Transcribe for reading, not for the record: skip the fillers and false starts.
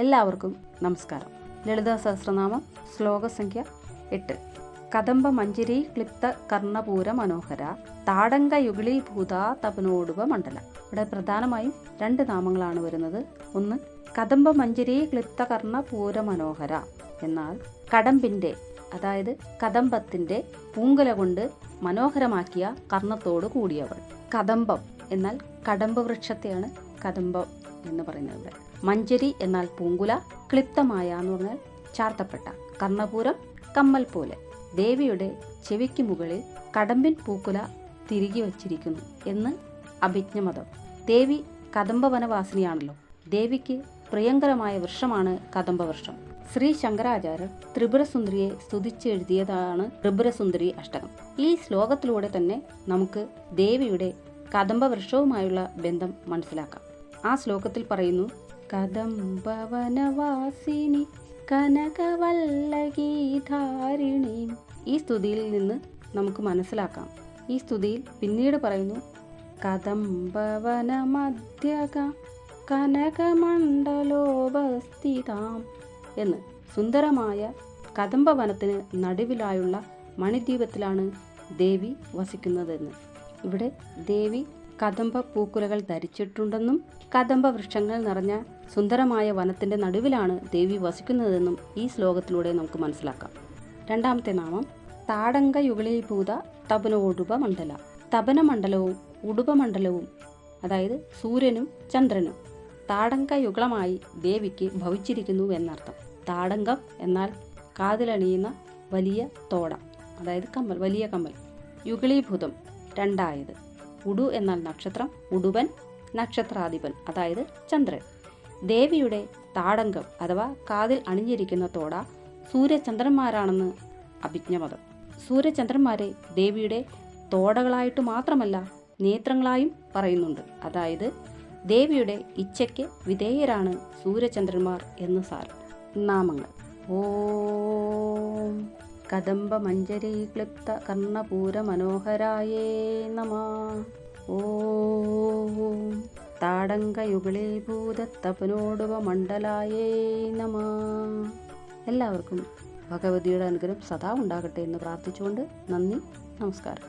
എല്ലാവർക്കും നമസ്കാരം. ലളിതാ സഹസ്രനാമം ശ്ലോകസംഖ്യ 8. കദംബ മഞ്ജരി ക്ലിപ്ത കർണപൂര മനോഹര താടങ്കയുഗളീഭൂത തപനോടുപ മണ്ഡല. ഇവിടെ പ്രധാനമായും 2 നാമങ്ങളാണ് വരുന്നത്. ഒന്ന്, കദംബ മഞ്ജരി ക്ലിപ്ത കർണപൂര മനോഹര എന്നാൽ കടമ്പിൻ്റെ, അതായത് കദംബത്തിൻ്റെ പൂങ്കുല കൊണ്ട് മനോഹരമാക്കിയ കർണത്തോട് കൂടിയവൾ. കദംബം എന്നാൽ കടമ്പ് വൃക്ഷത്തെയാണ് കദംബം എന്ന് പറയുന്നത്. ഇവിടെ മഞ്ജരി എന്നാൽ പൂങ്കുല, ക്ലിപ്തമായ എന്ന് പറഞ്ഞാൽ ചാർത്തപ്പെട്ട, കർണപൂരം കമ്മൽ പോലെ. ദേവിയുടെ ചെവിക്ക് മുകളിൽ കടമ്പിൻ പൂക്കുല തിരികെ വച്ചിരിക്കുന്നു എന്ന് അഭിജ്ഞമതം. ദേവി കദംബ വനവാസിനിയാണല്ലോ. ദേവിക്ക് പ്രിയങ്കരമായ വൃക്ഷമാണ് കദംബ വൃക്ഷം. ശ്രീ ശങ്കരാചാര്യർ ത്രിപുരസുന്ദരിയെ സ്തുതിച്ച് എഴുതിയതാണ് ത്രിപുരസുന്ദരി അഷ്ടകം. ഈ ശ്ലോകത്തിലൂടെ തന്നെ നമുക്ക് ദേവിയുടെ കദംബ വൃക്ഷവുമായുള്ള ബന്ധം മനസ്സിലാക്കാം. ആ ശ്ലോകത്തിൽ പറയുന്നു, കദംബവനവാസിനി കനകവല്ലകീധാരിണി. ഈ സ്തുതിയിൽ നിന്ന് നമുക്ക് മനസ്സിലാക്കാം. ഈ സ്തുതിയിൽ പിന്നീട് പറയുന്നു, കദംബവനമധ്യക കനകമണ്ഡലോപസ്ഥിതാം എന്ന്. സുന്ദരമായ കദംബവനത്തിന് നടുവിലായുള്ള മണിദ്വീപത്തിലാണ് ദേവി വസിക്കുന്നതെന്ന്. ഇവിടെ ദേവി കദംബ പൂക്കുലകൾ ധരിച്ചിട്ടുണ്ടെന്നും കദംബ വൃക്ഷങ്ങൾ നിറഞ്ഞ സുന്ദരമായ വനത്തിൻ്റെ നടുവിലാണ് ദേവി വസിക്കുന്നതെന്നും ഈ ശ്ലോകത്തിലൂടെ നമുക്ക് മനസ്സിലാക്കാം. 2ാമത്തെ നാമം താടങ്കയുഗളീഭൂത തപനോടുപ മണ്ഡല. തപനമണ്ഡലവും ഉടുപമണ്ഡലവും, അതായത് സൂര്യനും ചന്ദ്രനും താടങ്കയുഗളമായി ദേവിക്ക് ഭവിച്ചിരിക്കുന്നു എന്നർത്ഥം. താടങ്കം എന്നാൽ കാതിലണിയുന്ന വലിയ തോട, അതായത് കമ്മൽ, വലിയ കമ്മൽ. യുഗളീഭൂതം 2ആയത്. ഉടു എന്നാൽ നക്ഷത്രം, ഉടുപൻ നക്ഷത്രാധിപൻ, അതായത് ചന്ദ്രൻ. ദേവിയുടെ താടങ്കം അഥവാ കാതിൽ അണിഞ്ഞിരിക്കുന്ന തോട സൂര്യചന്ദ്രന്മാരാണെന്ന് അഭിജ്ഞമതം. സൂര്യചന്ദ്രന്മാരെ ദേവിയുടെ തോടകളായിട്ട് മാത്രമല്ല നേത്രങ്ങളായും പറയുന്നുണ്ട്. അതായത് ദേവിയുടെ ഇച്ഛയ്ക്ക് വിധേയരാണ് സൂര്യചന്ദ്രന്മാർ എന്ന് സാരം. നാമങ്ങൾ: ഓം കദംബ മഞ്ജരി ക്ലിപ്ത കർണപൂര മനോഹരായേ നമഃ. ഓം താടങ്കയുഗളീഭൂത തപനോടുപ മണ്ഡലായേ നമഃ. എല്ലാവർക്കും ഭഗവതിയുടെ അനുഗ്രഹം സദാ ഉണ്ടാകട്ടെ എന്ന് പ്രാർത്ഥിച്ചുകൊണ്ട് നന്ദി, നമസ്കാരം.